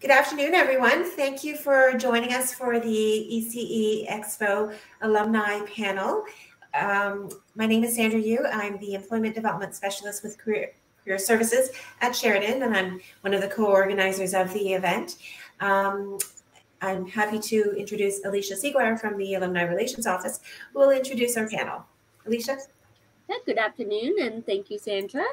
Good afternoon, everyone. Thank you for joining us for the ECE Expo Alumni Panel. My name is Sandra Yu. I'm the Employment Development Specialist with Career Services at Sheridan, and I'm one of the co-organizers of the event. I'm happy to introduce Alicia Sieger from the Alumni Relations Office, who will introduce our panel. Alicia? Yeah, good afternoon, and thank you, Sandra.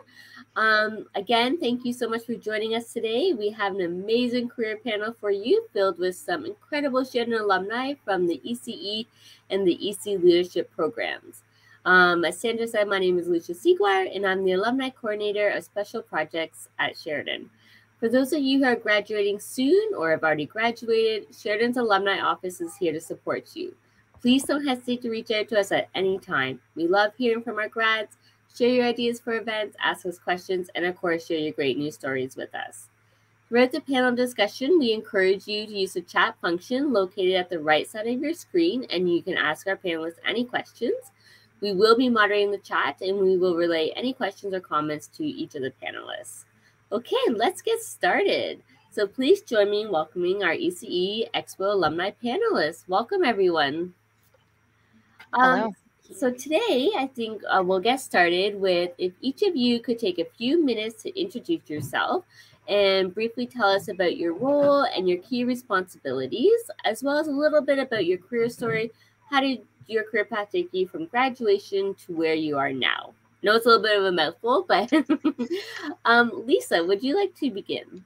Again, thank you so much for joining us today. We have an amazing career panel for you filled with some incredible Sheridan alumni from the ECE and the EC leadership programs. As Sandra said, my name is Alicia Sieger, and I'm the Alumni Coordinator of Special Projects at Sheridan. For those of you who are graduating soon or have already graduated, Sheridan's Alumni Office is here to support you. Please don't hesitate to reach out to us at any time. We love hearing from our grads. Share your ideas for events, ask us questions, and of course, share your great news stories with us. Throughout the panel discussion, we encourage you to use the chat function located at the right side of your screen, and you can ask our panelists any questions. We will be moderating the chat, and we will relay any questions or comments to each of the panelists. Okay, let's get started. So please join me in welcoming our ECE Expo alumni panelists. Welcome, everyone. Hello. So today, I think we'll get started with if each of you could take a few minutes to introduce yourself and briefly tell us about your role and your key responsibilities, as well as a little bit about your career story. How did your career path take you from graduation to where you are now? I know it's a little bit of a mouthful, but Lisa, would you like to begin?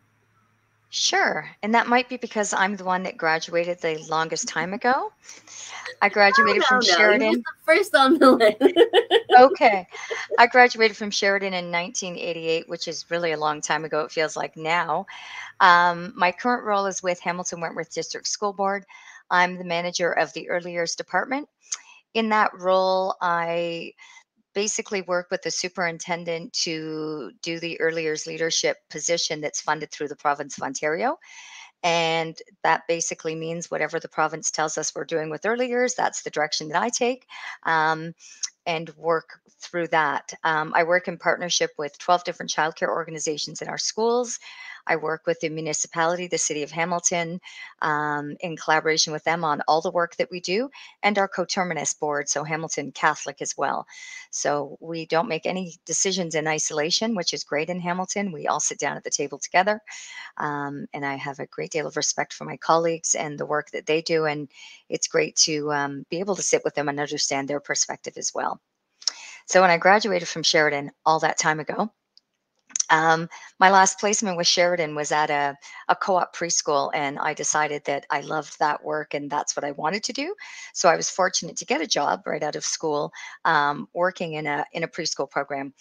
Sure. And that might be because I'm the one that graduated the longest time ago. I graduated from Sheridan. You're the first on the list. Okay. I graduated from Sheridan in 1988, which is really a long time ago. It feels like now. My current role is with Hamilton Wentworth District School Board. I'm the manager of the Early Years Department. In that role, I basically work with the superintendent to do the early years leadership position that's funded through the province of Ontario. And that basically means whatever the province tells us we're doing with early years, that's the direction that I take. And work through that. I work in partnership with 12 different childcare organizations in our schools. I work with the municipality, the City of Hamilton, in collaboration with them on all the work that we do, and our coterminous board, so Hamilton Catholic as well. So we don't make any decisions in isolation, which is great in Hamilton. We all sit down at the table together, and I have a great deal of respect for my colleagues and the work that they do, and it's great to be able to sit with them and understand their perspective as well. So when I graduated from Sheridan all that time ago, my last placement with Sheridan was at a co-op preschool, and I decided that I loved that work and that's what I wanted to do. So I was fortunate to get a job right out of school, working in a preschool program.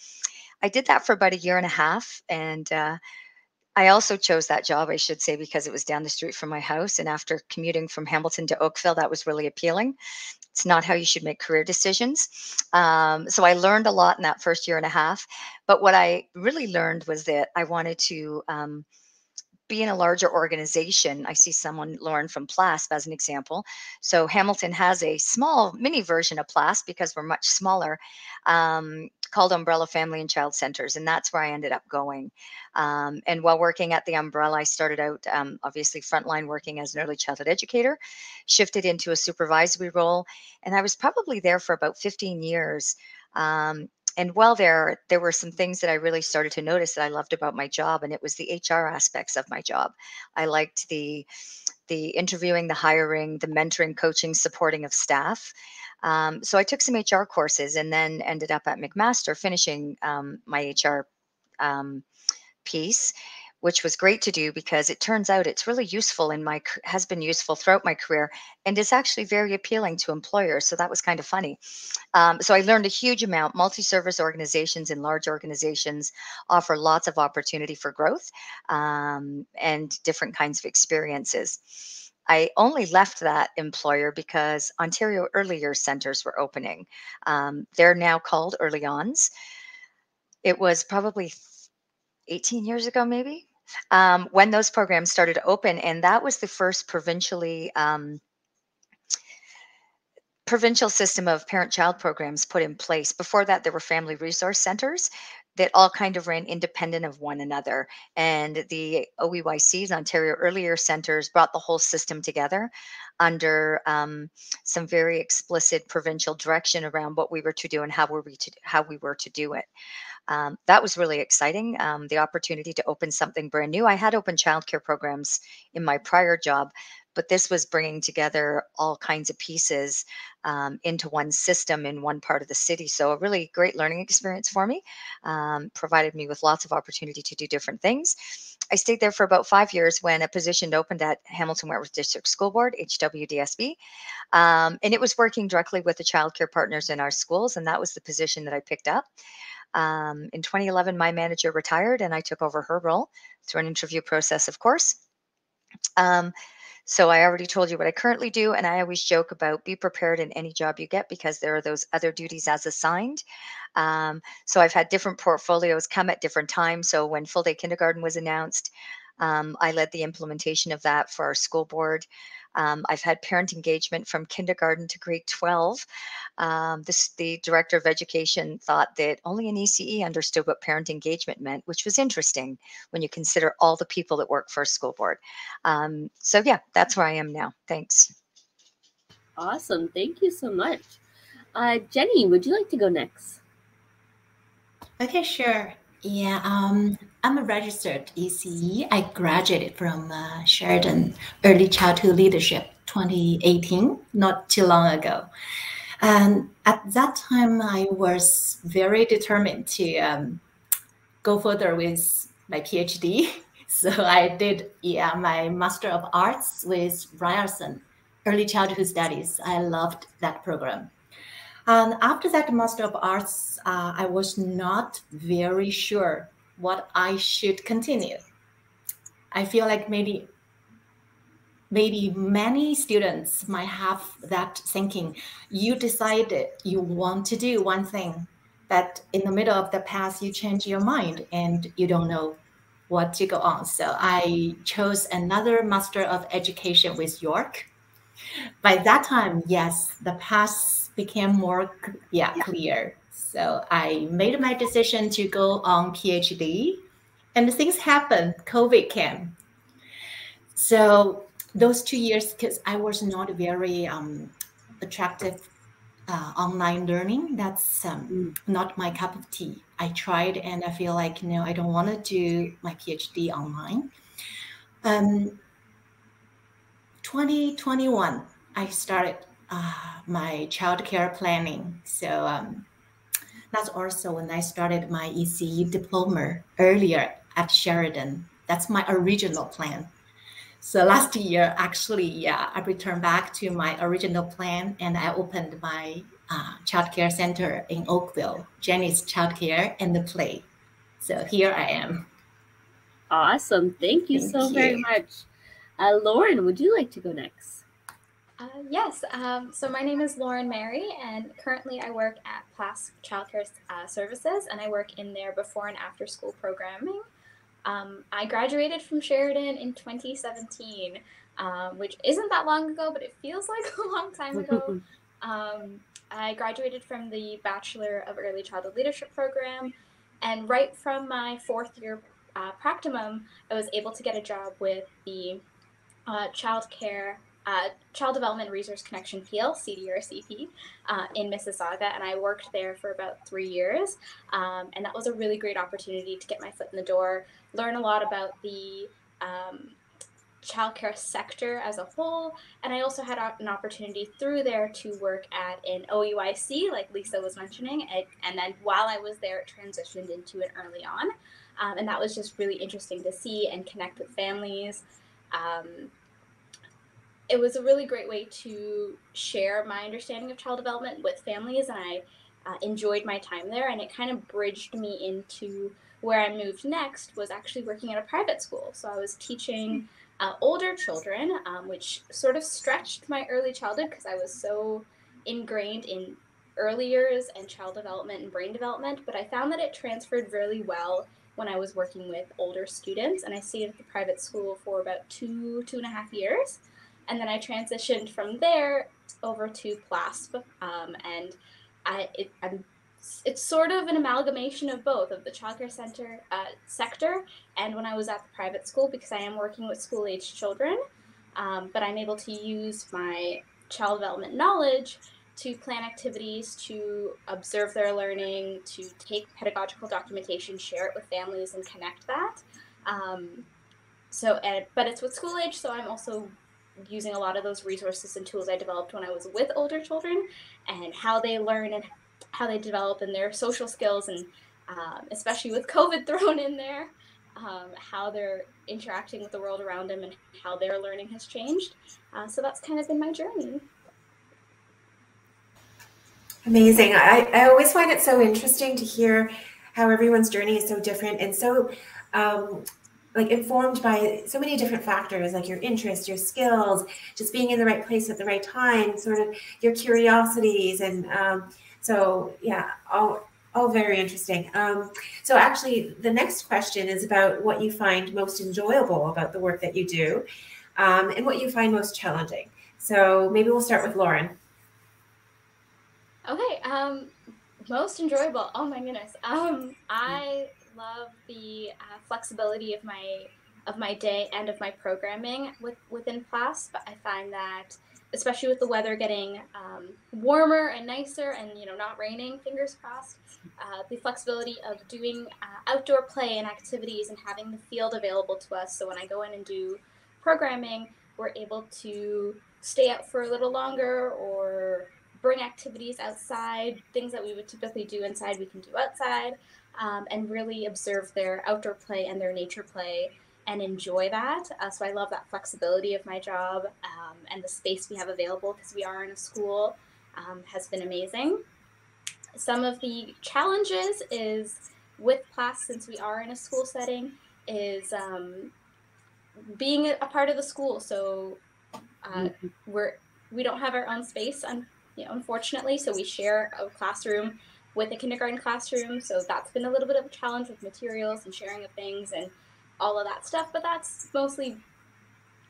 I did that for about a year and a half, and I also chose that job, I should say, because it was down the street from my house. And after commuting from Hamilton to Oakville, that was really appealing. It's not how you should make career decisions. So I learned a lot in that first year and a half. But what I really learned was that I wanted to be in a larger organization. I see someone, Lauren from PLASP, as an example. So Hamilton has a small mini version of PLASP because we're much smaller, called Umbrella Family and Child Centers. And that's where I ended up going. And while working at the Umbrella, I started out obviously frontline working as an early childhood educator, shifted into a supervisory role. And I was probably there for about 15 years. And while there were some things that I really started to notice that I loved about my job, and it was the HR aspects of my job. I liked the interviewing, the hiring, the mentoring, coaching, supporting of staff. So I took some HR courses and then ended up at McMaster finishing my HR piece, which was great to do because it turns out it's really useful has been useful throughout my career, and it's actually very appealing to employers. So that was kind of funny. So I learned a huge amount. Multi-service organizations and large organizations offer lots of opportunity for growth and different kinds of experiences. I only left that employer because Ontario Early Years Centers were opening. They're now called Early Ons. It was probably 18 years ago, maybe, when those programs started to open. And that was the first provincial system of parent-child programs put in place. Before that, there were family resource centers. that all kind of ran independent of one another. And the OEYCs, Ontario Early Year Centers, brought the whole system together under some very explicit provincial direction around what we were to do and how we were to do it. That was really exciting. The opportunity to open something brand new. I had open childcare programs in my prior job, but this was bringing together all kinds of pieces into one system in one part of the city. So a really great learning experience for me, provided me with lots of opportunity to do different things. I stayed there for about 5 years when a position opened at Hamilton Wentworth District School Board, HWDSB. And it was working directly with the childcare partners in our schools, and that was the position that I picked up. In 2011, my manager retired and I took over her role through an interview process, of course. So I already told you what I currently do, and I always joke about be prepared in any job you get because there are those other duties as assigned. So I've had different portfolios come at different times. So when full day kindergarten was announced, I led the implementation of that for our school board. I've had parent engagement from kindergarten to grade 12. The director of education thought that only an ECE understood what parent engagement meant, which was interesting when you consider all the people that work for a school board. So yeah, that's where I am now. Thanks. Awesome. Thank you so much. Jenny, would you like to go next? Okay, sure. Yeah, I'm a registered ECE. I graduated from Sheridan Early Childhood Leadership 2018, not too long ago. And at that time, I was very determined to go further with my PhD. So I did my Master of Arts with Ryerson, Early Childhood Studies. I loved that program. And after that Master of Arts, I was not very sure what I should continue. I feel like maybe many students might have that thinking. You decided you want to do one thing, but in the middle of the path, you change your mind and you don't know what to go on. So I chose another Master of Education with York. By that time, yes, the path became more clear. So I made my decision to go on PhD, and things happened. COVID came. So those 2 years, because I was not very attractive online learning, that's not my cup of tea. I tried and I feel like, no, I don't want to do my PhD online. 2021, I started my childcare planning. So that's also when I started my ECE diploma earlier at Sheridan. That's my original plan. So last year, actually, I returned back to my original plan and I opened my childcare center in Oakville, Jenny's Childcare and the Play. So here I am. Awesome. Thank you so very much. Lauren, would you like to go next? Yes. So my name is Lauren Mary, and currently I work at PLAS Childcare Services, and I work in their before and after school programming. I graduated from Sheridan in 2017, which isn't that long ago, but it feels like a long time ago. I graduated from the Bachelor of Early Childhood Leadership program, and right from my 4th year practicum, I was able to get a job with the Child Development Resource Connection PLC or CP in Mississauga, and I worked there for about 3 years. And that was a really great opportunity to get my foot in the door, learn a lot about the childcare sector as a whole, and I also had an opportunity through there to work at an OUIC, like Lisa was mentioning, and then while I was there, it transitioned into an early on, and that was just really interesting to see and connect with families. It was a really great way to share my understanding of child development with families, and I enjoyed my time there, and it kind of bridged me into where I moved next, was actually working at a private school. So I was teaching older children, which sort of stretched my early childhood because I was so ingrained in early years and child development and brain development, but I found that it transferred really well when I was working with older students, and I stayed at the private school for about 2.5 years. And then I transitioned from there over to PLASP, and I'm it's sort of an amalgamation of both, of the childcare center sector and when I was at the private school, because I am working with school-aged children, but I'm able to use my child development knowledge to plan activities, to observe their learning, to take pedagogical documentation, share it with families, and connect that. But it's with school age, so I'm also using a lot of those resources and tools I developed when I was with older children, and how they learn and how they develop in their social skills, and especially with COVID thrown in there, how they're interacting with the world around them and how their learning has changed. So that's kind of been my journey. Amazing. I always find it so interesting to hear how everyone's journey is so different and so like informed by so many different factors, like your interests, your skills, just being in the right place at the right time, sort of your curiosities. And so, yeah, all very interesting. So actually, the next question is about what you find most enjoyable about the work that you do, and what you find most challenging. So maybe we'll start with Lauren. Okay, most enjoyable. Oh my goodness. I love the flexibility of my day and of my programming within class. But I find that, especially with the weather getting warmer and nicer, and not raining, fingers crossed, the flexibility of doing outdoor play and activities and having the field available to us. So when I go in and do programming, we're able to stay out for a little longer, or bring activities outside, things that we would typically do inside, we can do outside, and really observe their outdoor play and their nature play and enjoy that. So I love that flexibility of my job, and the space we have available, because we are in a school, has been amazing. Some of the challenges is with class, since we are in a school setting, is being a part of the school. So we don't have our own space, unfortunately, so we share a classroom with a kindergarten classroom, so that's been a little bit of a challenge with materials and sharing of things and all of that stuff, but that's mostly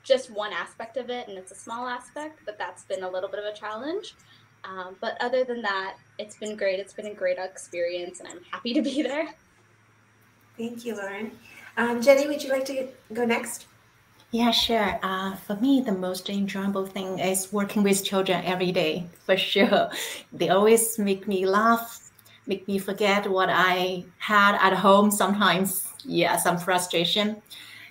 just one aspect of it, and it's a small aspect, but that's been a little bit of a challenge. But other than that, it's been great. It's been a great experience, and I'm happy to be there. Thank you, Lauren. Jenny, would you like to go next? Yeah, sure. For me, the most enjoyable thing is working with children every day, for sure. They always make me laugh, make me forget what I had at home sometimes. Yeah, some frustration.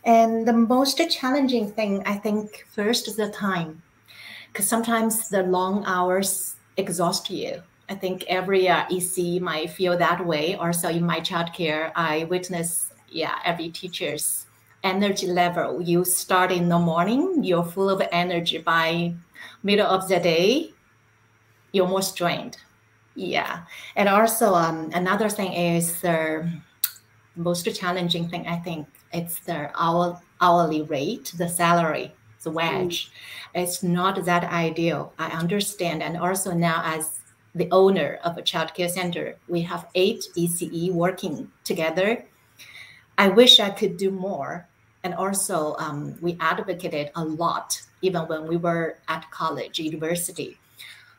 And the most challenging thing, I think, first is the time, because sometimes the long hours exhaust you. I think every EC might feel that way. Also, in my childcare, I witness, every teacher's energy level. You start in the morning, you're full of energy. By middle of the day, you're more strained. Yeah. And also another thing is the most challenging thing, I think, it's the hourly rate, the salary, the wage. It's not that ideal. I understand. And also now, as the owner of a childcare center, we have 8 ECE working together. I wish I could do more. And also, we advocated a lot, even when we were at college, university.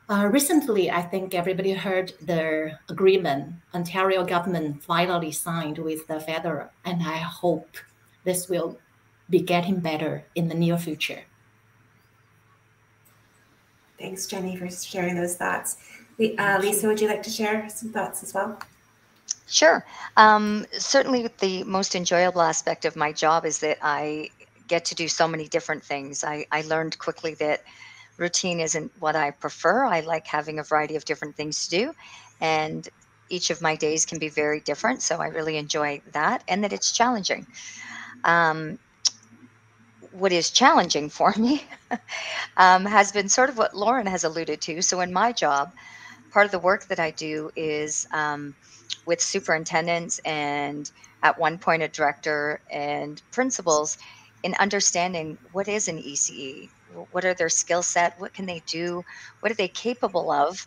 Recently, I think everybody heard the agreement Ontario government finally signed with the federal, and I hope this will be getting better in the near future. Thanks, Jenny, for sharing those thoughts. Lisa, would you like to share some thoughts as well? Sure. Certainly the most enjoyable aspect of my job is that I get to do so many different things. I learned quickly that routine isn't what I prefer. I like having a variety of different things to do, and each of my days can be very different. So I really enjoy that, and that it's challenging. What is challenging for me has been sort of what Lauren has alluded to. So in my job, part of the work that I do is with superintendents and at one point a director and principals in understanding what is an ECE, what are their skill set, what can they do, what are they capable of.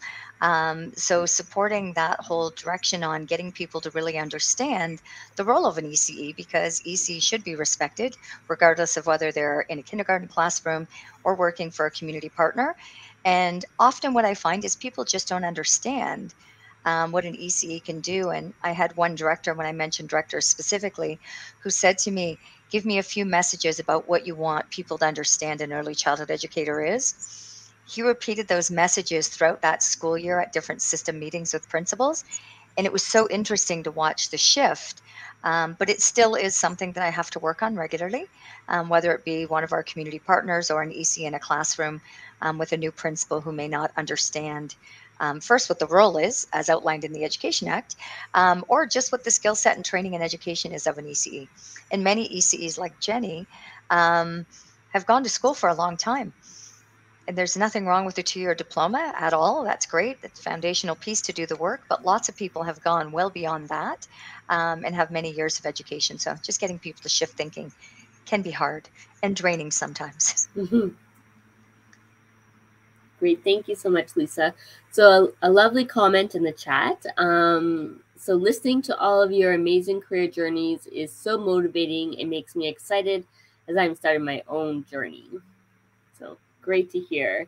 So supporting that whole direction on getting people to really understand the role of an ECE, because ECE should be respected regardless of whether they're in a kindergarten classroom or working for a community partner. And often what I find is people just don't understand what an ECE can do. And I had one director, when I mentioned directors specifically, who said to me, give me a few messages about what you want people to understand an early childhood educator is. He repeated those messages throughout that school year at different system meetings with principals. And it was so interesting to watch the shift. But it still is something that I have to work on regularly, whether it be one of our community partners or an EC in a classroom with a new principal who may not understand first what the role is, as outlined in the Education Act, or just what the skill set and training and education is of an ECE. And many ECEs like Jenny have gone to school for a long time. And there's nothing wrong with a 2-year diploma at all. That's great. It's a foundational piece to do the work. But lots of people have gone well beyond that and have many years of education. So just getting people to shift thinking can be hard and draining sometimes. Mm-hmm. Great. Thank you so much, Lisa. So a lovely comment in the chat. So listening to all of your amazing career journeys is so motivating. It makes me excited as I'm starting my own journey. So great to hear.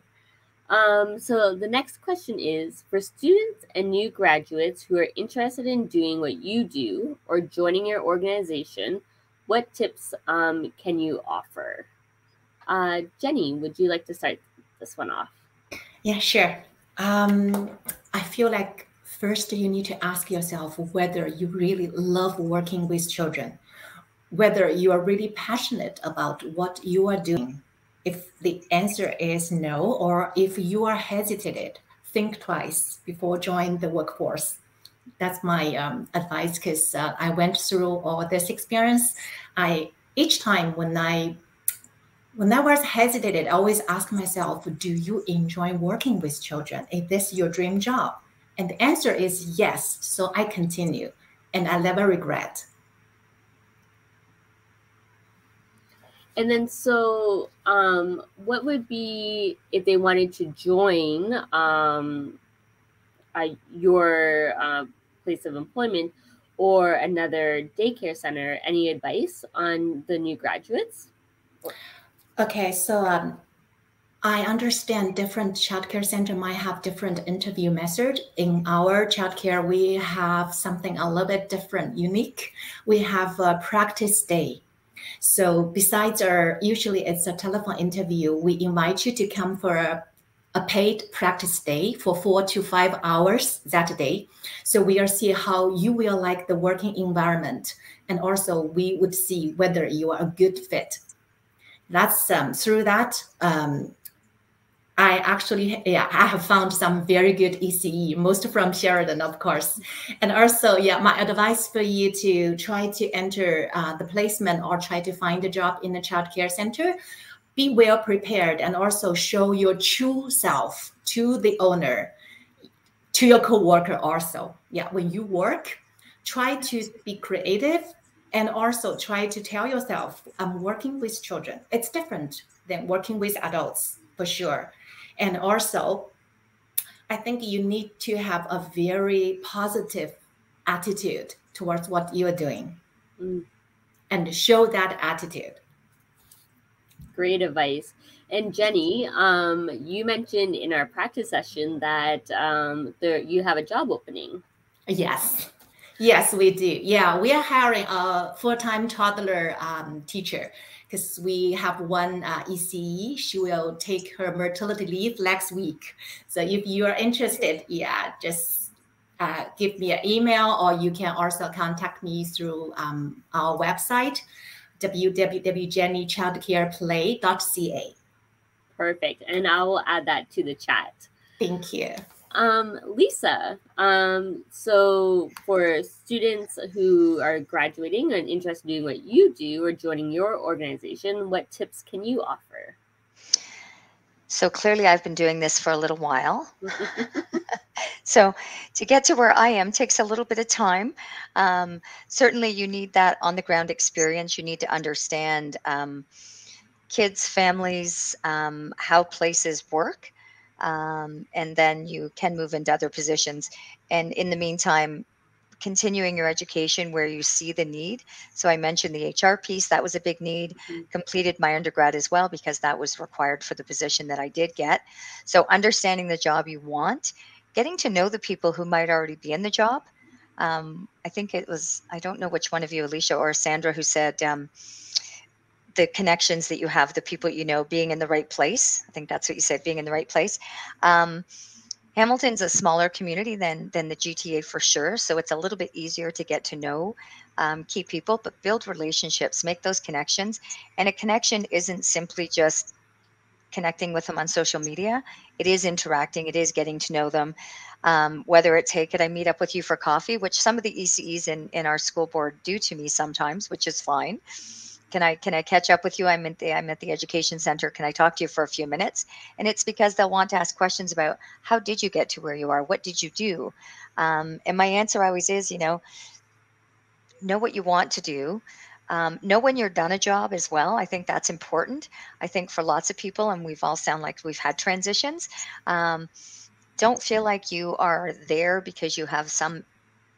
So the next question is, for students and new graduates who are interested in doing what you do or joining your organization, what tips can you offer? Jenny, would you like to start this one off? Yeah, sure. I feel like first you need to ask yourself whether you really love working with children, whether you are really passionate about what you are doing. If the answer is no, or if you are hesitated, think twice before joining the workforce. That's my advice, because I went through all this experience. Each time when I was hesitated, I always ask myself, do you enjoy working with children? Is this your dream job? And the answer is yes. So I continue, and I never regret. And then, so what would be if they wanted to join your place of employment or another daycare center? Any advice on the new graduates? Okay, so I understand different childcare center might have different interview method. In our childcare, we have something a little bit different, unique. We have a practice day. So besides usually it's a telephone interview, we invite you to come for a paid practice day for 4 to 5 hours that day. So we will see how you will like the working environment. And also we would see whether you are a good fit. That's through that, I have found some very good ECE, most from Sheridan, of course. And also, my advice for you to try to enter the placement or try to find a job in a childcare center, be well prepared and also show your true self to the owner, to your coworker also. When you work, try to be creative and also try to tell yourself, I'm working with children. It's different than working with adults, for sure. And also, I think you need to have a very positive attitude towards what you are doing and show that attitude. Great advice. And Jenny, you mentioned in our practice session that you have a job opening. Yes, we do. We are hiring a full-time toddler teacher, because we have one ECE. She will take her maternity leave next week. So if you are interested, just give me an email, or you can also contact me through our website, www.jennychildcareplay.ca. Perfect. And I will add that to the chat. Thank you. Lisa, so for students who are graduating and interested in doing what you do or joining your organization, what tips can you offer? So clearly I've been doing this for a little while. So to get to where I am takes a little bit of time. Certainly you need that on the ground experience. You need to understand kids, families, how places work. And then you can move into other positions. And in the meantime, continuing your education where you see the need. So I mentioned the HR piece, that was a big need. Completed my undergrad as well, because that was required for the position that I did get. So understanding the job you want getting to know the people who might already be in the job. I think it was, I don't know which one of you, Alicia or Sandra, who said the connections that you have, the people you know, being in the right place. I think that's what you said, being in the right place. Hamilton's a smaller community than the GTA for sure, so it's a little bit easier to get to know key people, but build relationships, make those connections. And a connection isn't simply just connecting with them on social media. It is interacting, it is getting to know them. Whether it's, hey, could I meet up with you for coffee, which some of the ECEs in our school board do to me sometimes, which is fine. Can I catch up with you? I'm at the education center. Can I talk to you for a few minutes? And it's because they'll want to ask questions about, how did you get to where you are? What did you do? And my answer always is, know what you want to do. Know when you're done a job as well. I think that's important. I think for lots of people, and we've all sound like we've had transitions, don't feel like you are there because you have some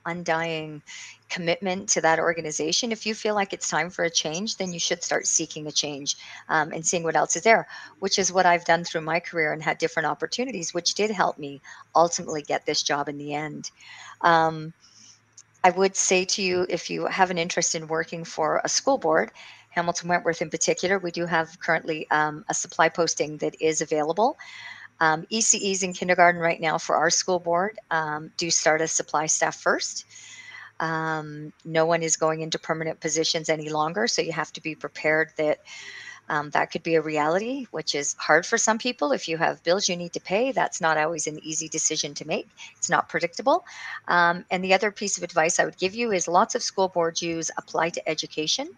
undying commitment to that organization. If you feel like it's time for a change, then you should start seeking a change and seeing what else is there, which is what I've done through my career and had different opportunities, which did help me ultimately get this job in the end. I would say to you, if you have an interest in working for a school board, Hamilton Wentworth in particular, we do have currently a supply posting that is available. ECEs in kindergarten right now for our school board do start as supply staff first. No one is going into permanent positions any longer, so you have to be prepared that that could be a reality, which is hard for some people. If you have bills you need to pay, that's not always an easy decision to make. It's not predictable. And the other piece of advice I would give you is lots of school boards use Apply to Education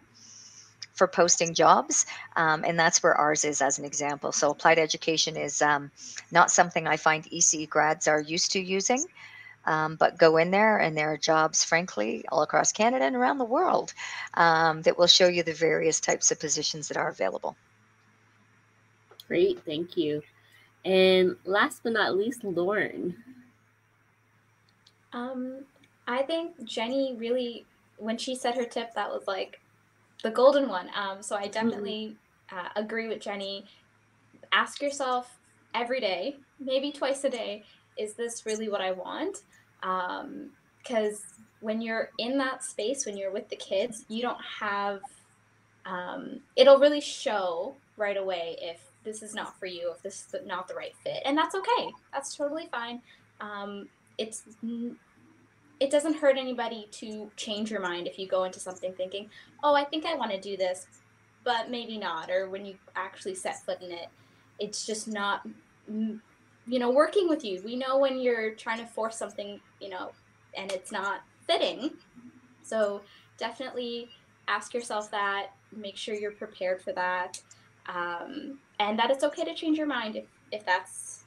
for posting jobs, and that's where ours is as an example. So Applied Education is not something I find ECE grads are used to using, but go in there and there are jobs, frankly, all across Canada and around the world that will show you the various types of positions that are available. Great, thank you. And last but not least, Lauren. I think Jenny really, when she said her tip, that was like the golden one. So I definitely agree with Jenny. Ask yourself every day, maybe twice a day, is this really what I want? Because when you're in that space, when you're with the kids, you don't have, it'll really show right away if this is not for you, if this is not the right fit. And that's okay. That's totally fine. It doesn't hurt anybody to change your mind if you go into something thinking, oh, I think I want to do this, but maybe not. Or when you actually set foot in it, it's just not, working with you. We know when you're trying to force something, and it's not fitting. So definitely ask yourself that, make sure you're prepared for that, and that it's okay to change your mind if that's,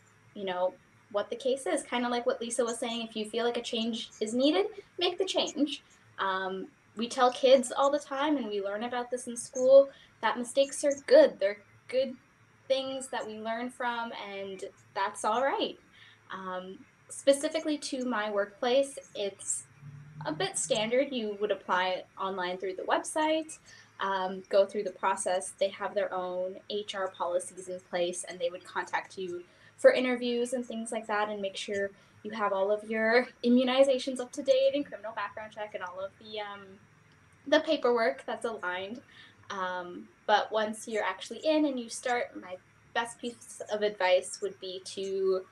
what the case is. Kind of like what Lisa was saying, if you feel like a change is needed, make the change. We tell kids all the time, and we learn about this in school, that mistakes are good. They're good things that we learn from, and that's all right. Specifically to my workplace, it's a bit standard. You would apply online through the website, go through the process. They have their own HR policies in place, and they would contact you for interviews and things like that, and make sure you have all of your immunizations up to date and criminal background check and all of the paperwork that's aligned. But once you're actually in and you start, my best piece of advice would be to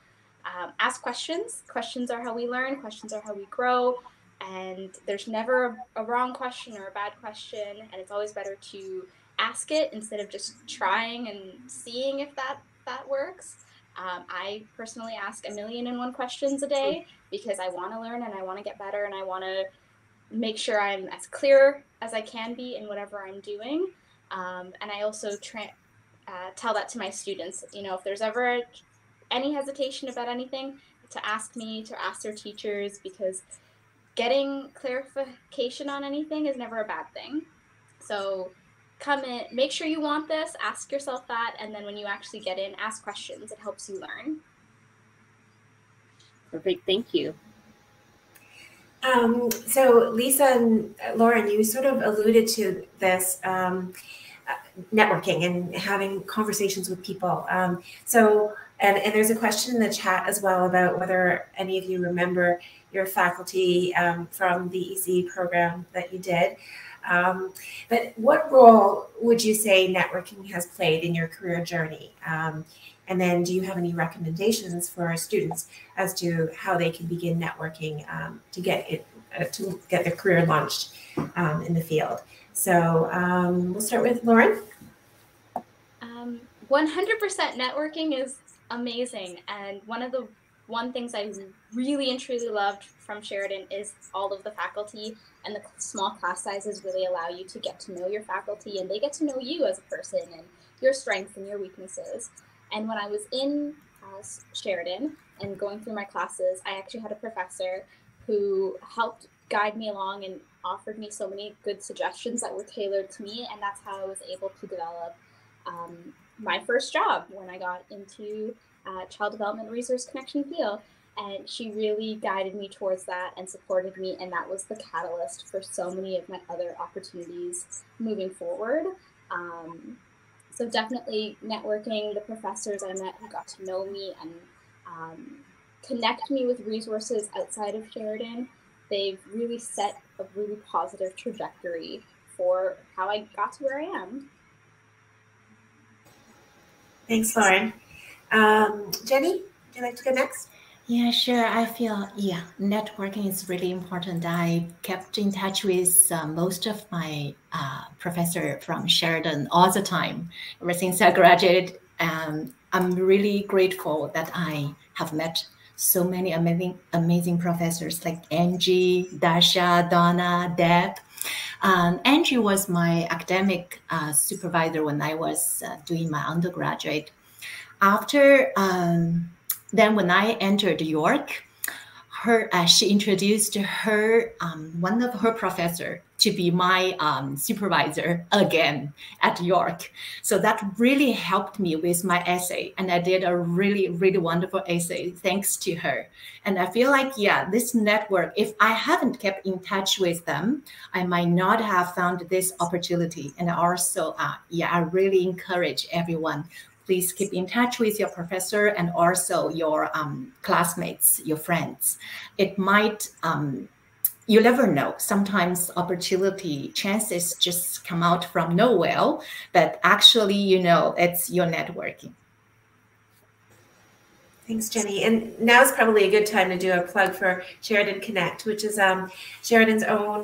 ask questions. Questions are how we learn. Questions are how we grow. And there's never a wrong question or a bad question. And it's always better to ask it instead of just trying and seeing if that works. I personally ask 1,000,001 questions a day because I want to learn and I want to get better and I want to make sure I'm as clear as I can be in whatever I'm doing. And I also tell that to my students. If there's ever any hesitation about anything, to ask me, to ask their teachers, because getting clarification on anything is never a bad thing. So come in, make sure you want this, ask yourself that, and then when you actually get in, ask questions. It helps you learn. Perfect, thank you. So Lisa and Lauren, you sort of alluded to this networking and having conversations with people. So And there's a question in the chat as well about whether any of you remember your faculty from the ECE program that you did. But what role would you say networking has played in your career journey? And then do you have any recommendations for our students as to how they can begin networking to get their career launched in the field? So we'll start with Lauren. 100% networking is amazing. And one things I really and truly loved from Sheridan is all of the faculty, and the small class sizes really allow you to get to know your faculty, and they get to know you as a person and your strengths and your weaknesses. And when I was in Sheridan and going through my classes, I actually had a professor who helped guide me along and offered me so many good suggestions that were tailored to me, and that's how I was able to develop my first job when I got into child development resource connection field. And she really guided me towards that and supported me, and that was the catalyst for so many of my other opportunities moving forward. So definitely networking, the professors I met who got to know me and connect me with resources outside of Sheridan, they've really set a really positive trajectory for how I got to where I am. Thanks, Lauren. Jenny, would you like to go next? Yeah, sure. I feel, networking is really important. I kept in touch with most of my professor from Sheridan all the time ever since I graduated. I'm really grateful that I have met so many amazing professors like Angie, Dasha, Donna, Deb. Angie was my academic supervisor when I was doing my undergraduate. After then, when I entered York, she introduced one of her professor to be my supervisor again at York. So that really helped me with my essay, and I did a really, really wonderful essay thanks to her. And I feel like, this network, if I haven't kept in touch with them, I might not have found this opportunity. And also, I really encourage everyone, please keep in touch with your professor and also your classmates, your friends. It might, you never know. Sometimes opportunity chances just come out from nowhere, but actually, it's your networking. Thanks, Jenny. And now is probably a good time to do a plug for Sheridan Connect, which is Sheridan's own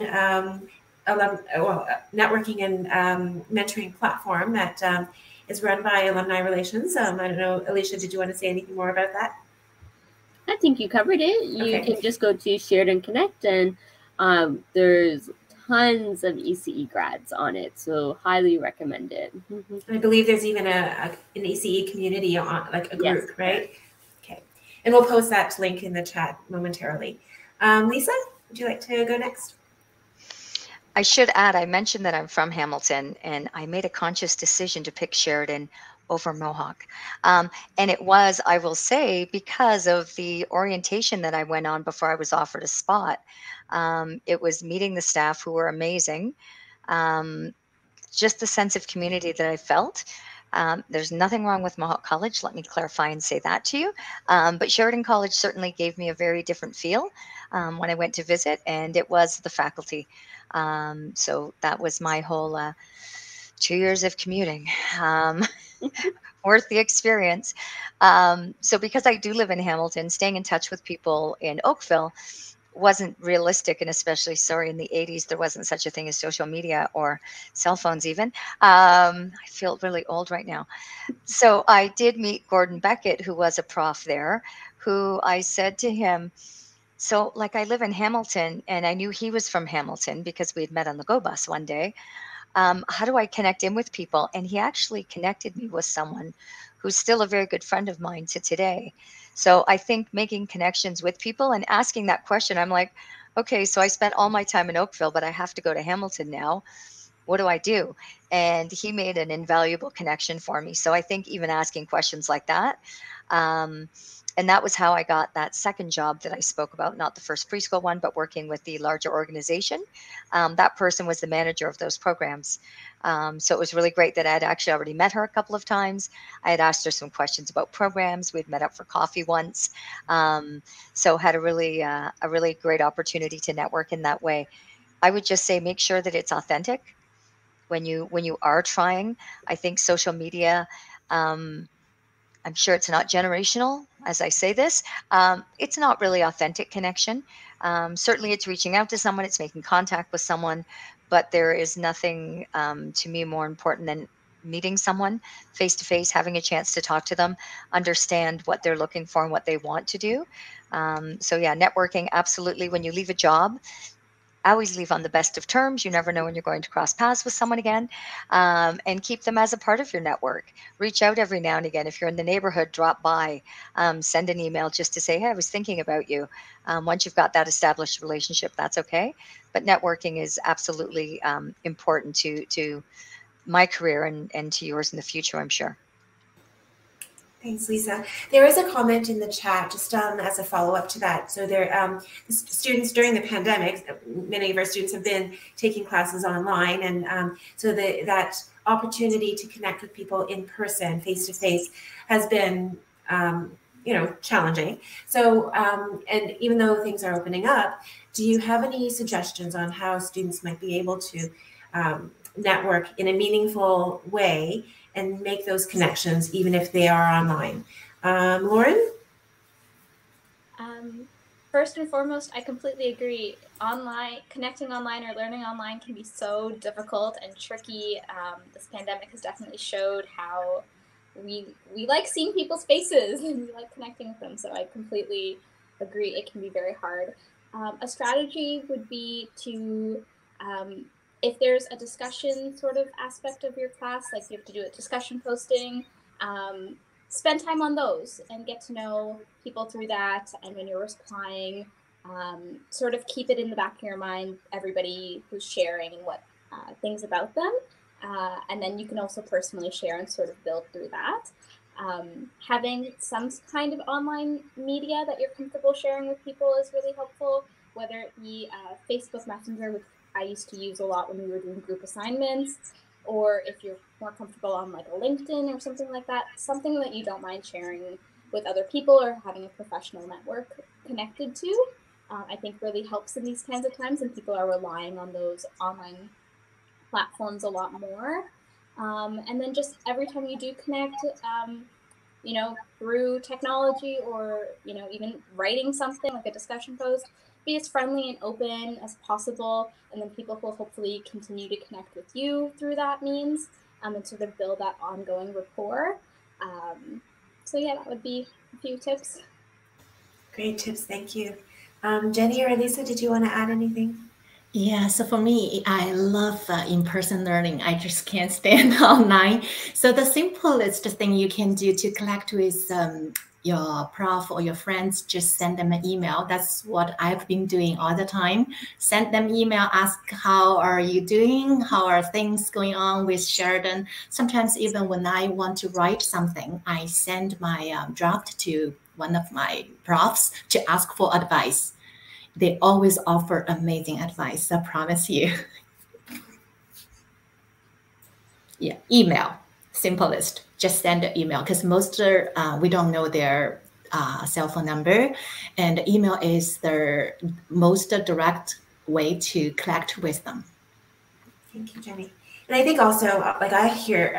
networking and mentoring platform that is run by Alumni Relations. I don't know, Alicia, did you want to say anything more about that? I think you covered it. You can just go to Sheridan Connect, and there's tons of ECE grads on it, so highly recommend it. I believe there's even an ECE community on, like a group, yes, right? Okay, and we'll post that link in the chat momentarily. Lisa, would you like to go next? I should add, I mentioned that I'm from Hamilton, and I made a conscious decision to pick Sheridan over Mohawk. And it was, I will say, because of the orientation that I went on before I was offered a spot. It was meeting the staff who were amazing. Just the sense of community that I felt. There's nothing wrong with Mohawk College. Let me clarify and say that to you. But Sheridan College certainly gave me a very different feel when I went to visit, and it was the faculty. So that was my whole 2 years of commuting. Worth the experience. So because I do live in Hamilton, staying in touch with people in Oakville wasn't realistic, and especially, in the 80s, there wasn't such a thing as social media or cell phones even. I feel really old right now. So I did meet Gordon Beckett, who was a prof there, who I said to him, so like I live in Hamilton, and I knew he was from Hamilton because we had met on the GO bus one day. How do I connect in with people? And he actually connected me with someone who's still a very good friend of mine to today. So I think making connections with people and asking that question, I'm like, okay, so I spent all my time in Oakville, but I have to go to Hamilton now. what do I do? And he made an invaluable connection for me. So I think even asking questions like that, and that was how I got that second job that I spoke about, not the first preschool one, but working with the larger organization. That person was the manager of those programs. So it was really great that I had actually already met her a couple of times. I had asked her some questions about programs. We'd met up for coffee once. So had a really great opportunity to network in that way. I would just say make sure that it's authentic when you are trying. I think social media, I'm sure it's not generational as I say this. It's not really authentic connection. Certainly it's reaching out to someone, it's making contact with someone, but there is nothing to me more important than meeting someone face to face, having a chance to talk to them, understand what they're looking for and what they want to do. So yeah, networking, absolutely. When you leave a job, I always leave on the best of terms. You never know when you're going to cross paths with someone again, and keep them as a part of your network. Reach out every now and again. If you're in the neighborhood, drop by, send an email just to say, hey, I was thinking about you. Once you've got that established relationship, that's okay. But networking is absolutely important to my career and to yours in the future, I'm sure. Thanks, Lisa. There is a comment in the chat just as a follow-up to that. So there, students during the pandemic, many of our students have been taking classes online, and so that opportunity to connect with people in person, face-to-face, has been challenging. So, and even though things are opening up, do you have any suggestions on how students might be able to network in a meaningful way and make those connections, even if they are online? Lauren? First and foremost, I completely agree. Connecting online or learning online can be so difficult and tricky. This pandemic has definitely showed how we like seeing people's faces and we like connecting with them. So I completely agree. It can be very hard. A strategy would be to, if there's a discussion sort of aspect of your class, like you have to do a discussion posting, spend time on those and get to know people through that. And when you're replying, sort of keep it in the back of your mind, everybody who's sharing and what things about them. And then you can also personally share and sort of build through that. Having some kind of online media that you're comfortable sharing with people is really helpful, whether it be Facebook Messenger, which I used to use a lot when we were doing group assignments, or if you're more comfortable on like a LinkedIn or something like that, something that you don't mind sharing with other people or having a professional network connected to, I think really helps in these kinds of times, and people are relying on those online platforms a lot more. And then just every time you do connect, through technology or, even writing something like a discussion post, be as friendly and open as possible. And then people will hopefully continue to connect with you through that means, and sort of build that ongoing rapport. So yeah, that would be a few tips. Great tips, thank you. Jenny or Lisa, did you want to add anything? Yeah, so for me, I love in-person learning. I just can't stand online. So the simplest thing you can do to connect with your prof or your friends, just send them an email. That's what I've been doing all the time. Send them email, ask how are you doing? How are things going on with Sheridan? Sometimes even when I want to write something, I send my draft to one of my profs to ask for advice. They always offer amazing advice, I promise you. Yeah, email, simplest. Just send an email, because most we don't know their cell phone number, and email is the most direct way to connect with them. Thank you, Jenny. And I think also, like I hear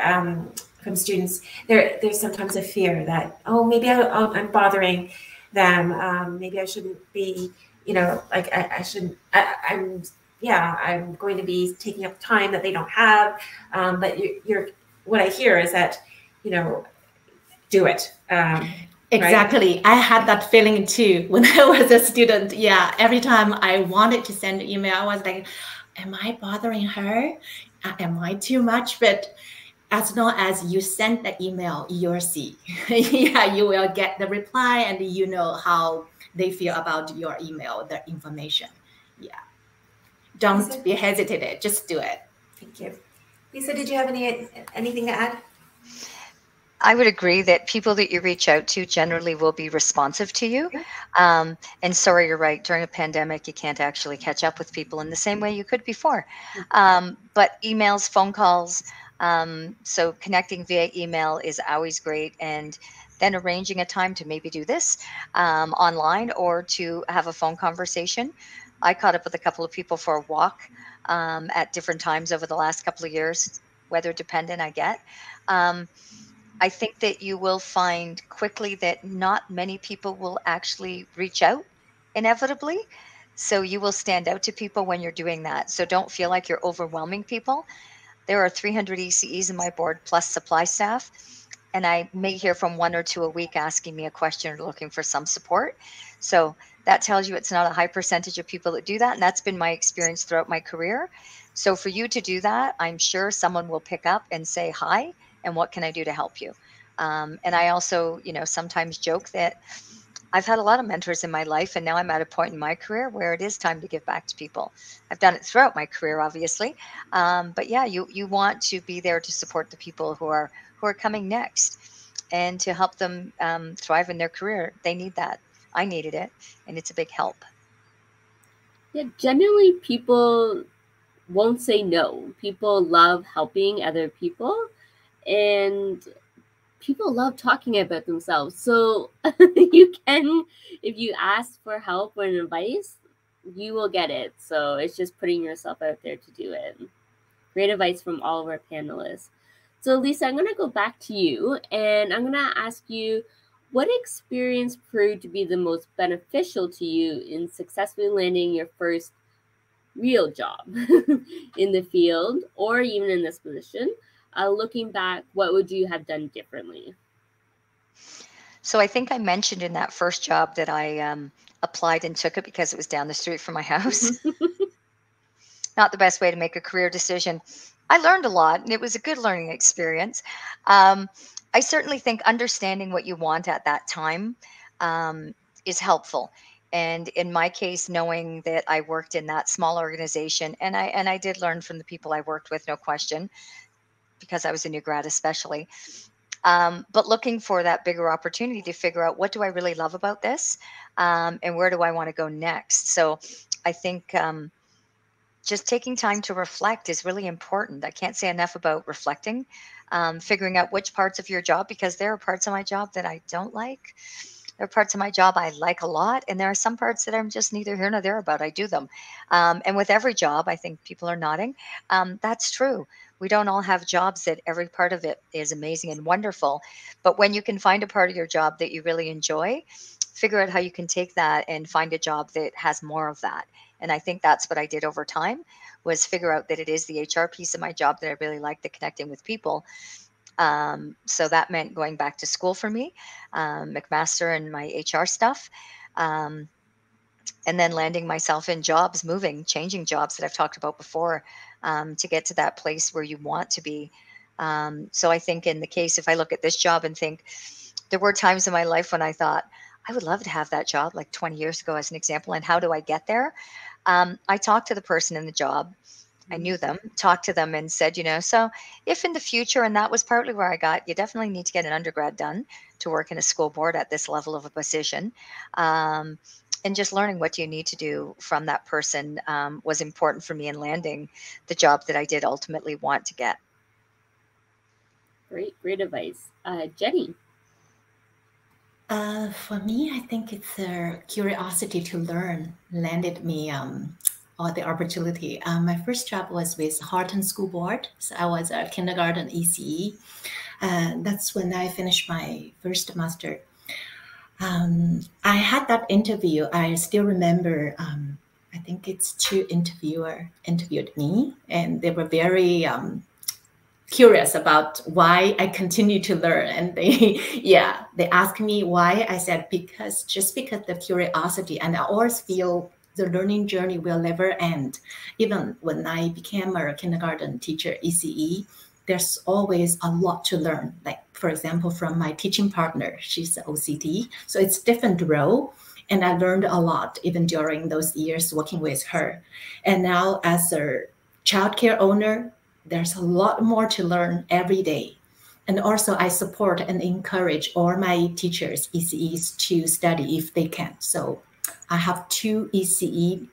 from students, there's sometimes a fear that, oh, maybe I'm bothering them. Maybe I shouldn't be, I shouldn't, I'm going to be taking up time that they don't have. But what I hear is that, do it. Exactly. Right? I had that feeling too when I was a student. Yeah. Every time I wanted to send an email, I was like, am I bothering her? Am I too much? But as long as you send the email, you'll see. Yeah, you will get the reply, and you know how they feel about your email, the information. Yeah. Don't be hesitated. Just do it. Thank you. Lisa, did you have anything to add? I would agree that people that you reach out to generally will be responsive to you. And sorry, you're right. During a pandemic, you can't actually catch up with people in the same way you could before. But emails, phone calls, so connecting via email is always great. And then arranging a time to maybe do this online or to have a phone conversation. I caught up with a couple of people for a walk at different times over the last couple of years, weather dependent, I get. I think that you will find quickly that not many people will actually reach out inevitably. So you will stand out to people when you're doing that. So don't feel like you're overwhelming people. There are 300 ECEs in my board plus supply staff. And I may hear from one or two a week asking me a question or looking for some support. So that tells you it's not a high percentage of people that do that. And that's been my experience throughout my career. So for you to do that, I'm sure someone will pick up and say, hi, and what can I do to help you? And I also, sometimes joke that I've had a lot of mentors in my life, and now I'm at a point in my career where it is time to give back to people. I've done it throughout my career, obviously, but yeah, you want to be there to support the people who are coming next, and to help them thrive in their career. They need that. I needed it, and it's a big help. Yeah, generally people won't say no. People love helping other people, and people love talking about themselves. So you can, if you ask for help or advice, you will get it. So it's just putting yourself out there to do it. Great advice from all of our panelists. So Lisa, I'm going to go back to you, and I'm going to ask you, what experience proved to be the most beneficial to you in successfully landing your first real job in the field or even in this position? Looking back, what would you have done differently? So I think I mentioned in that first job that I applied and took it because it was down the street from my house. Not the best way to make a career decision. I learned a lot, and it was a good learning experience. I certainly think understanding what you want at that time is helpful. And in my case, knowing that I worked in that small organization, and I did learn from the people I worked with, no question, because I was a new grad especially. But looking for that bigger opportunity to figure out, what do I really love about this, and where do I want to go next? So I think just taking time to reflect is really important. I can't say enough about reflecting, figuring out which parts of your job, because there are parts of my job that I don't like. There are parts of my job I like a lot, and there are some parts that I'm just neither here nor there about. I do them. And with every job, I think people are nodding. That's true. We don't all have jobs that every part of it is amazing and wonderful. But when you can find a part of your job that you really enjoy, figure out how you can take that and find a job that has more of that. And I think that's what I did over time, was figure out that it is the HR piece of my job that I really like, the connecting with people. So that meant going back to school for me, McMaster and my HR stuff, and then landing myself in jobs, changing jobs that I've talked about before, to get to that place where you want to be. So I think in the case, if I look at this job and think, there were times in my life when I thought, I would love to have that job, like 20 years ago as an example, and how do I get there? I talked to the person in the job. I knew them, talked to them and said, so if in the future, and that was partly where I got, you definitely need to get an undergrad done to work in a school board at this level of a position. And just learning what you need to do from that person was important for me in landing the job that I did ultimately want to get. Great advice. Jenny. For me, I think it's a curiosity to learn landed me all the opportunity. My first job was with Harton School Board. So I was a kindergarten ECE. That's when I finished my first master. I had that interview. I still remember, I think it's two interviewers interviewed me, and they were very curious about why I continue to learn. And they asked me why. I said, because the curiosity, and I always feel the learning journey will never end. Even when I became a kindergarten teacher, ECE, there's always a lot to learn. Like, for example, from my teaching partner, she's OCD, so it's different role. And I learned a lot even during those years working with her. And now as a childcare owner, there's a lot more to learn every day. And also I support and encourage all my teachers, ECEs, to study if they can. So I have 2 ECE.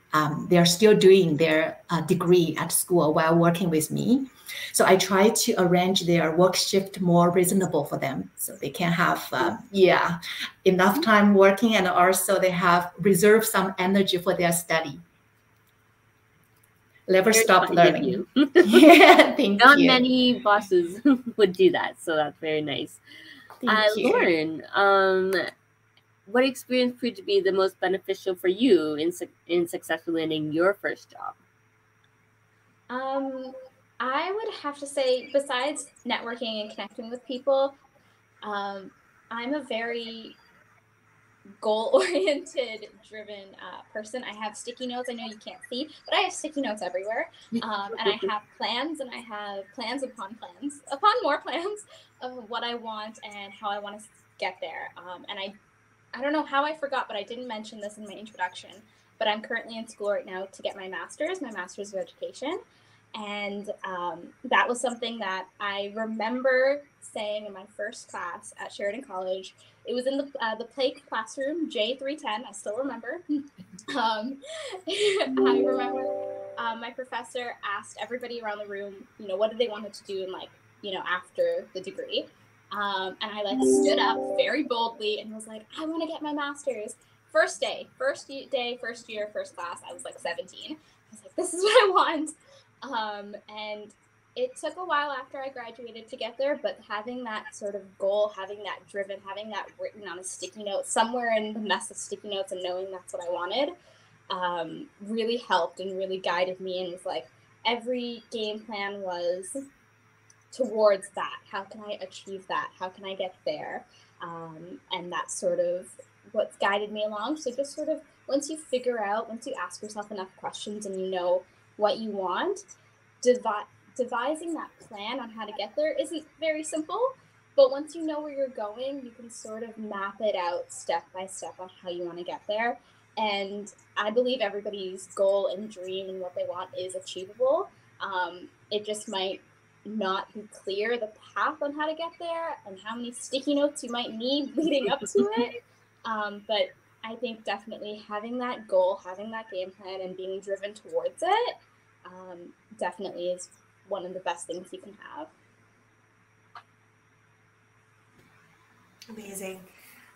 They're still doing their degree at school while working with me. So I try to arrange their work shift more reasonable for them, so they can have enough time working, and also they have reserved some energy for their study. Never stop learning. Yeah, thank Not you. many bosses would do that, so that's very nice. Thank you. Lauren, what experience proved to be the most beneficial for you in successfully landing your first job? I would have to say, besides networking and connecting with people, I'm a very goal-oriented, driven person. I have sticky notes. I know you can't see, but I have sticky notes everywhere. And I have plans, and I have plans upon more plans of what I want and how I want to get there. And I don't know how I forgot, but I didn't mention this in my introduction, but I'm currently in school right now to get my master's of education. And that was something that I remember saying in my first class at Sheridan College. It was in the play classroom, J310. I still remember. I remember my professor asked everybody around the room, what did they want to do in after the degree. And I stood up very boldly and was like, I want to get my master's. First day, first year, first class, I was 17. I was like, this is what I want. And it took a while after I graduated to get there, but having that sort of goal, having that driven, having that written on a sticky note somewhere in the mess of sticky notes and knowing that's what I wanted, really helped and really guided me. And was every game plan was towards that. How can I achieve that? How can I get there? And that's sort of what's guided me along. So just sort of once you ask yourself enough questions and you know what you want, devising that plan on how to get there isn't very simple, but once you know where you're going, you can sort of map it out step by step on how you want to get there. And I believe everybody's goal and dream and what they want is achievable. It just might not be clear the path on how to get there and how many sticky notes you might need leading up to it. But I think definitely having that goal, having that game plan, and being driven towards it definitely is one of the best things you can have. Amazing.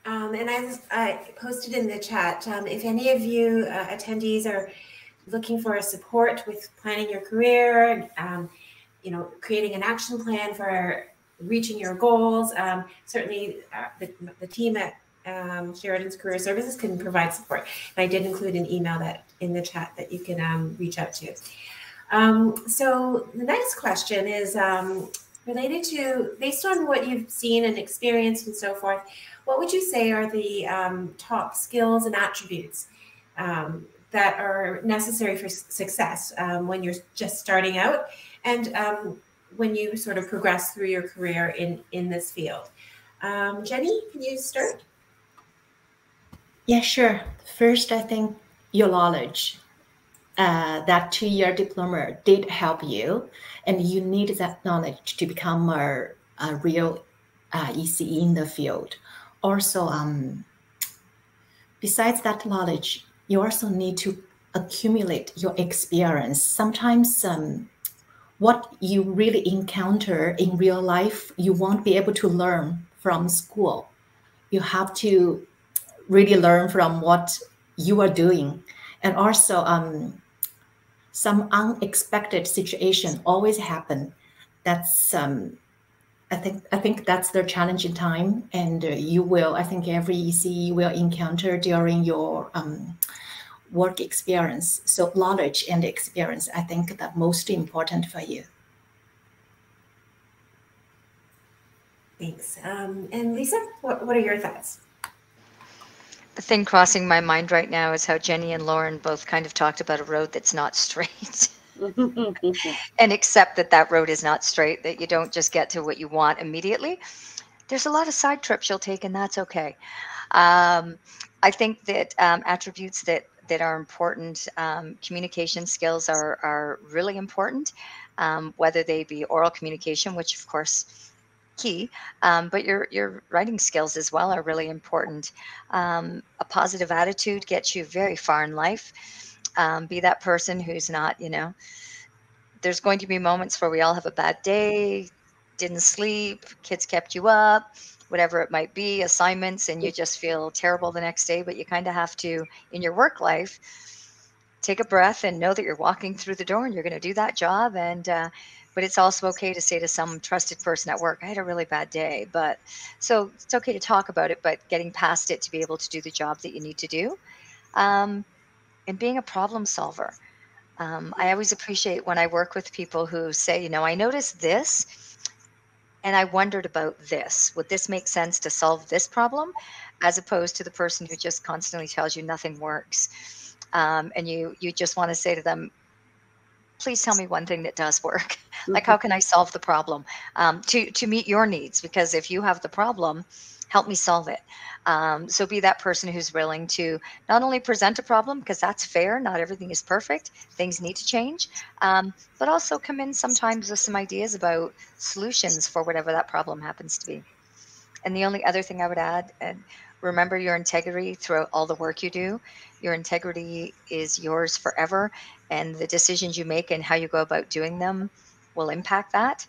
And I posted in the chat, if any of you attendees are looking for support with planning your career, creating an action plan for reaching your goals, certainly the team at Sheridan's Career Services can provide support. And I did include an email in the chat that you can reach out to. So the next question is related to, based on what you've seen and experienced and so forth, what would you say are the top skills and attributes that are necessary for success when you're just starting out and when you sort of progress through your career in this field? Jenny, can you start? Yeah, sure. First, I think your knowledge. That 2-year diploma did help you, and you need that knowledge to become a real ECE in the field. Also, besides that knowledge, you also need to accumulate your experience. Sometimes what you really encounter in real life, you won't be able to learn from school. You have to really learn from what you are doing. And also, some unexpected situation always happen. That's I think that's the challenging time, and I think every ECE will encounter during your work experience. So knowledge and experience, I think, that most important for you. Thanks. And Lisa, what are your thoughts? The thing crossing my mind right now is how Jenny and Lauren both kind of talked about a road that's not straight. And accept that road is not straight, that you don't just get to what you want immediately. There's a lot of side trips you'll take, and that's okay. I think that attributes that are important, communication skills are really important. whether they be oral communication, which of course key, but your writing skills as well are really important. A positive attitude gets you very far in life. Be that person who's not, there's going to be moments where we all have a bad day, didn't sleep, kids kept you up, whatever it might be, assignments, and you just feel terrible the next day. But you kind of have to, in your work life, take a breath and know that you're walking through the door and you're going to do that job. But it's also okay to say to some trusted person at work, I had a really bad day. But so it's okay to talk about it, but getting past it to be able to do the job that you need to do. And being a problem solver. I always appreciate when I work with people who say, I noticed this and I wondered about this. Would this make sense to solve this problem? As opposed to the person who just constantly tells you nothing works. And you just want to say to them, please tell me one thing that does work. Like, how can I solve the problem to meet your needs? Because if you have the problem, help me solve it. So be that person who's willing to not only present a problem, because that's fair, not everything is perfect, things need to change, but also come in sometimes with some ideas about solutions for whatever that problem happens to be. And the only other thing I would add, and remember your integrity throughout all the work you do. Your integrity is yours forever, and the decisions you make and how you go about doing them will impact that.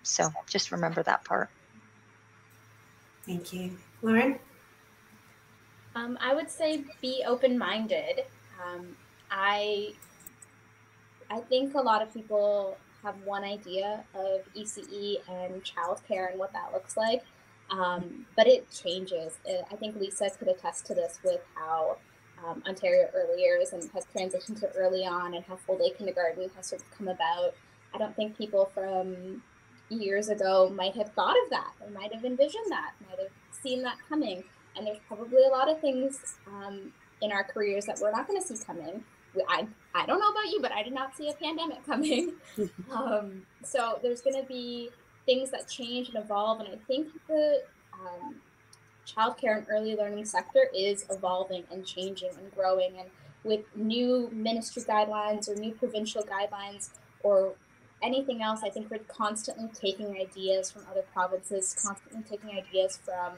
So just remember that part. Thank you. Lauren? I would say be open-minded. I think a lot of people have one idea of ECE and childcare and what that looks like, but it changes. I think Lisa could attest to this with how Ontario Early Years and has transitioned to early on, and how full-day kindergarten has sort of come about. I don't think people from years ago might have thought of that, or might have envisioned that, might have seen that coming. And there's probably a lot of things in our careers that we're not going to see coming. I don't know about you, but I did not see a pandemic coming. So there's going to be things that change and evolve. And I think the childcare and early learning sector is evolving and changing and growing. And with new ministry guidelines or new provincial guidelines or anything else, I think we're constantly taking ideas from other provinces, constantly taking ideas from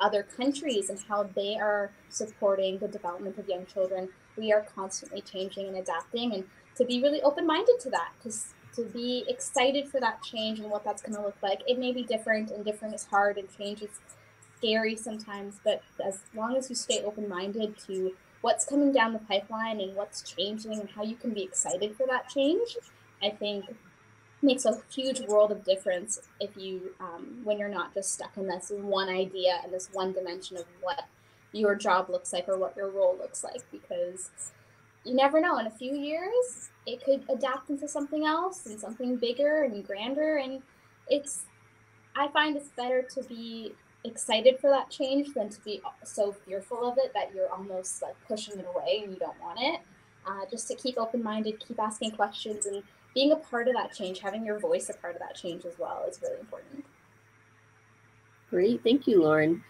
other countries and how they are supporting the development of young children. We are constantly changing and adapting, and to be really open-minded to that, to be excited for that change and what that's going to look like. It may be different, and different is hard, and change is scary sometimes, but as long as you stay open-minded to what's coming down the pipeline and what's changing and how you can be excited for that change, I think makes a huge world of difference if you when you're not just stuck in this one idea and this one dimension of what your job looks like or what your role looks like, because you never know, in a few years it could adapt into something else and something bigger and grander. And I find it's better to be excited for that change than to be so fearful of it that you're almost like pushing it away and you don't want it. Just to keep open-minded, keep asking questions, and being a part of that change, having your voice a part of that change as well is really important. Great. Thank you, Lauren.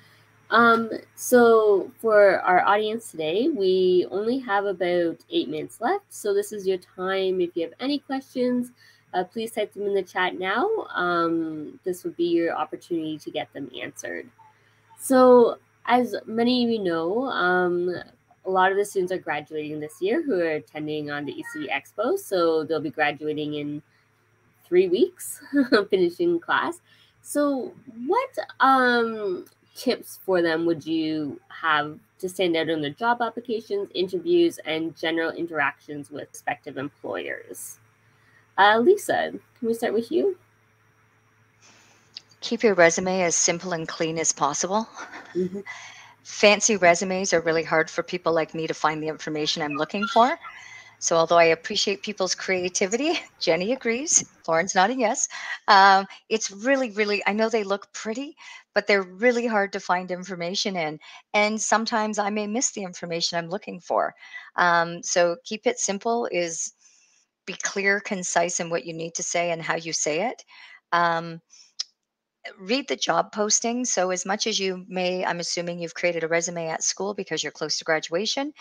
So for our audience today, we only have about 8 minutes left. So this is your time. If you have any questions, please type them in the chat now. This would be your opportunity to get them answered. So as many of you know, a lot of the students are graduating this year who are attending on the ECE Expo. So they'll be graduating in 3 weeks, finishing class. So what tips for them would you have to stand out in their job applications, interviews, and general interactions with prospective employers? Lisa, can we start with you? Keep your resume as simple and clean as possible. Mm-hmm. Fancy resumes are really hard for people like me to find the information I'm looking for. So although I appreciate people's creativity, Jenny agrees, Lauren's nodding yes, it's really, really, I know they look pretty, but they're really hard to find information in. And sometimes I may miss the information I'm looking for. So keep it simple, is be clear, concise in what you need to say and how you say it. Read the job posting. So as much as you may, I'm assuming you've created a resume at school because you're close to graduation.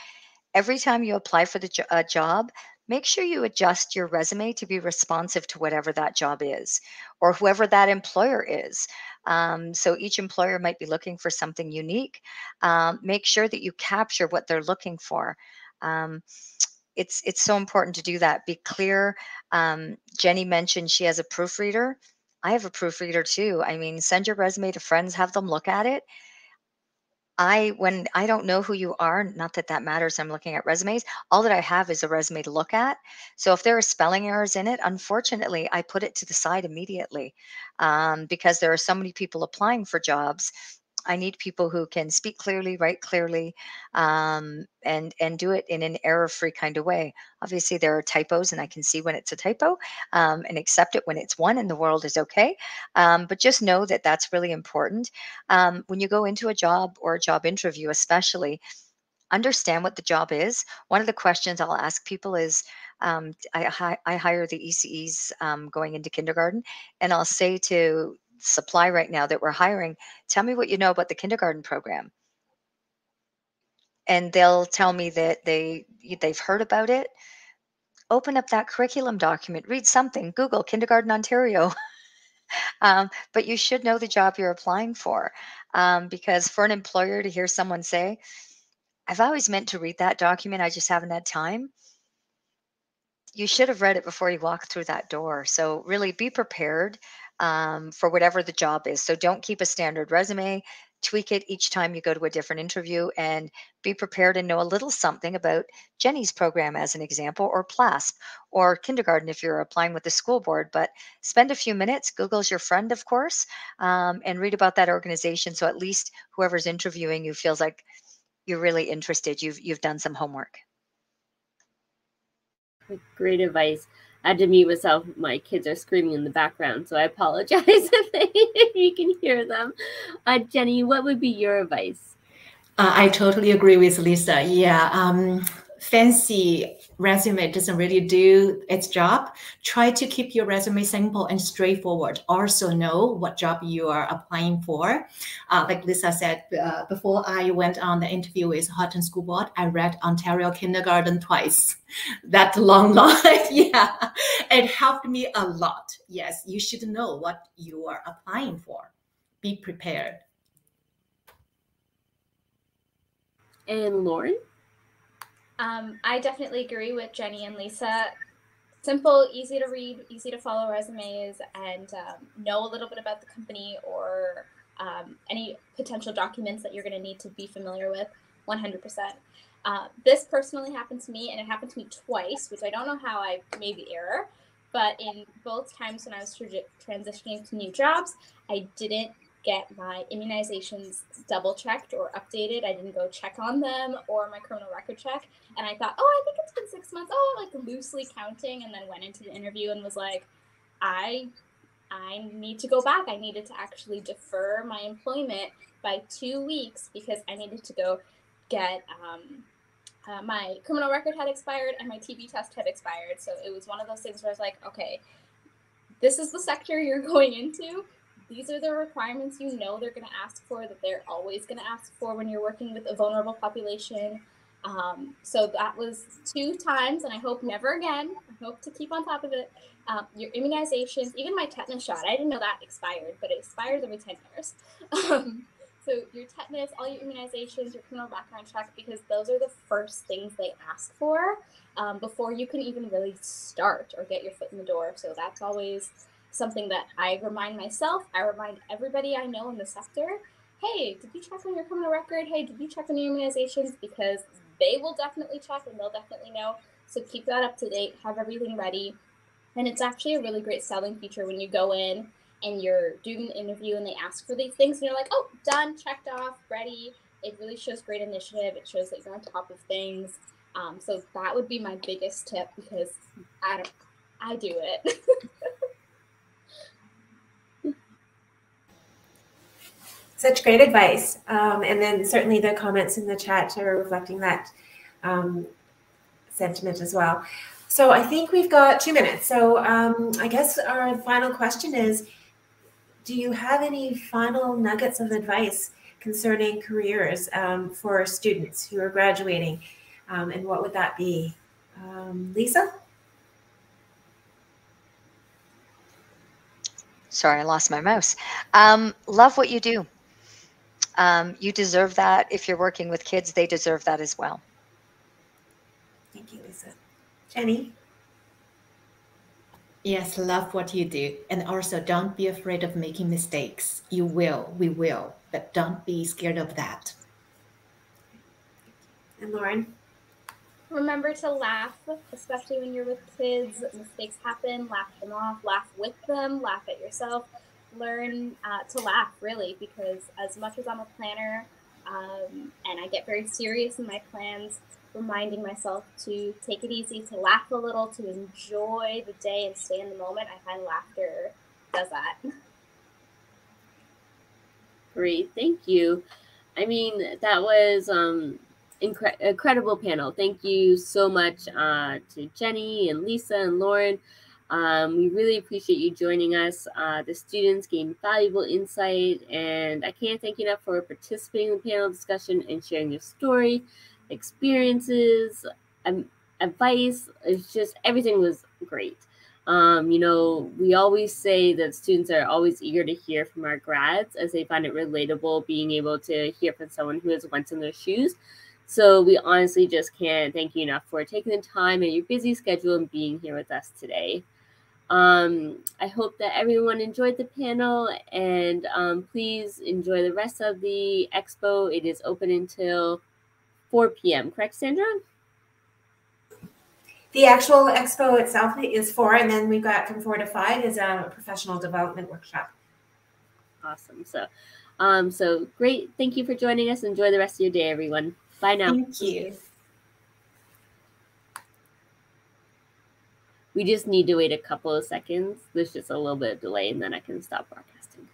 Every time you apply for the job, make sure you adjust your resume to be responsive to whatever that job is or whoever that employer is. So each employer might be looking for something unique. Make sure that you capture what they're looking for. It's so important to do that. Be clear. Jenny mentioned she has a proofreader. I have a proofreader too. I mean, send your resume to friends, have them look at it. When I don't know who you are, not that that matters, I'm looking at resumes, all that I have is a resume to look at. So if there are spelling errors in it, unfortunately, I put it to the side immediately, because there are so many people applying for jobs. I need people who can speak clearly, write clearly, and do it in an error-free kind of way. Obviously, there are typos, and I can see when it's a typo, and accept it when it's one, and the world is okay. But just know that that's really important. When you go into a job or a job interview, especially, understand what the job is. One of the questions I'll ask people is, I hire the ECEs going into kindergarten, and I'll say to supply right now that we're hiring, tell me what you know about the kindergarten program. And they'll tell me that they've heard about it. Open up that curriculum document, read something, Google Kindergarten Ontario. But you should know the job you're applying for, because for an employer to hear someone say, I've always meant to read that document, I just haven't had time. You should have read it before you walk through that door. So really be prepared for whatever the job is. So don't keep a standard resume, tweak it each time you go to a different interview, and be prepared and know a little something about Jenny's program as an example, or PLASP, or kindergarten if you're applying with the school board. But spend a few minutes, Google's your friend, of course, and read about that organization. So at least whoever's interviewing you feels like you're really interested. You've done some homework. Great advice. I had to mute myself. My kids are screaming in the background, so I apologize if you can hear them. Jenny, what would be your advice? I totally agree with Lisa. Yeah, fancy resume doesn't really do its job. Try to keep your resume simple and straightforward. Also know what job you are applying for. Like Lisa said, before I went on the interview with Houghton School Board, I read Ontario Kindergarten twice. That long line, yeah, it helped me a lot. Yes, you should know what you are applying for. Be prepared. And Lauren? I definitely agree with Jenny and Lisa. Simple, easy to read, easy to follow resumes, and know a little bit about the company or any potential documents that you're going to need to be familiar with. 100%. This personally happened to me, and it happened to me twice, which I don't know how I made the error, but in both times when I was transitioning to new jobs, I didn't get my immunizations double checked or updated. I didn't go check on them or my criminal record check. And I thought, oh, I think it's been 6 months. Oh, like loosely counting. And then went into the interview and was like, I need to go back. I needed to actually defer my employment by 2 weeks because I needed to go get my criminal record had expired and my TB test had expired. So it was one of those things where I was like, okay, this is the sector you're going into. These are the requirements you know they're going to ask for, that they're always going to ask for when you're working with a vulnerable population. So that was 2 times, and I hope never again. I hope to keep on top of it. Your immunizations, even my tetanus shot, I didn't know that expired, but it expires every 10 years. So your tetanus, all your immunizations, your criminal background check, because those are the first things they ask for before you can even really start or get your foot in the door. So that's always something that I remind myself. I remind everybody I know in the sector, hey, did you check on your criminal record? Hey, did you check on your immunizations? Because they will definitely check and they'll definitely know. So keep that up to date, have everything ready. And it's actually a really great selling feature when you go in and you're doing an interview and they ask for these things and you're like, oh, done, checked off, ready. It really shows great initiative. It shows that you're on top of things. So that would be my biggest tip, because I do it. Such great advice. And then certainly the comments in the chat are reflecting that sentiment as well. So I think we've got 2 minutes. So I guess our final question is, do you have any final nuggets of advice concerning careers for students who are graduating? And what would that be? Lisa? Sorry, I lost my mouse. Love what you do. You deserve that. If you're working with kids, they deserve that as well. Thank you, Lisa. Jenny? Yes, love what you do. And also don't be afraid of making mistakes. You will, we will, but don't be scared of that. And Lauren? Remember to laugh, especially when you're with kids. Mistakes happen, laugh them off, laugh with them, laugh at yourself. Learn to laugh, really, because as much as I'm a planner and I get very serious in my plans, reminding myself to take it easy, to laugh a little, to enjoy the day and stay in the moment. I find laughter does that. Great, thank you. I mean, that was incredible panel. Thank you so much to Jenny and Lisa and Lauren. We really appreciate you joining us. The students gained valuable insight, and I can't thank you enough for participating in the panel discussion and sharing your story, experiences, advice. It's just everything was great. You know, we always say that students are always eager to hear from our grads as they find it relatable being able to hear from someone who has once in their shoes. So we honestly just can't thank you enough for taking the time in your busy schedule and being here with us today. I hope that everyone enjoyed the panel, and please enjoy the rest of the expo. It is open until 4 p.m. Correct, Sandra? The actual expo itself is 4, and then we've got from 4 to 5 is a professional development workshop. Awesome. So great. Thank you for joining us. Enjoy the rest of your day, everyone. Bye now. Thank you. We just need to wait a couple of seconds. There's just a little bit of delay, and then I can stop broadcasting.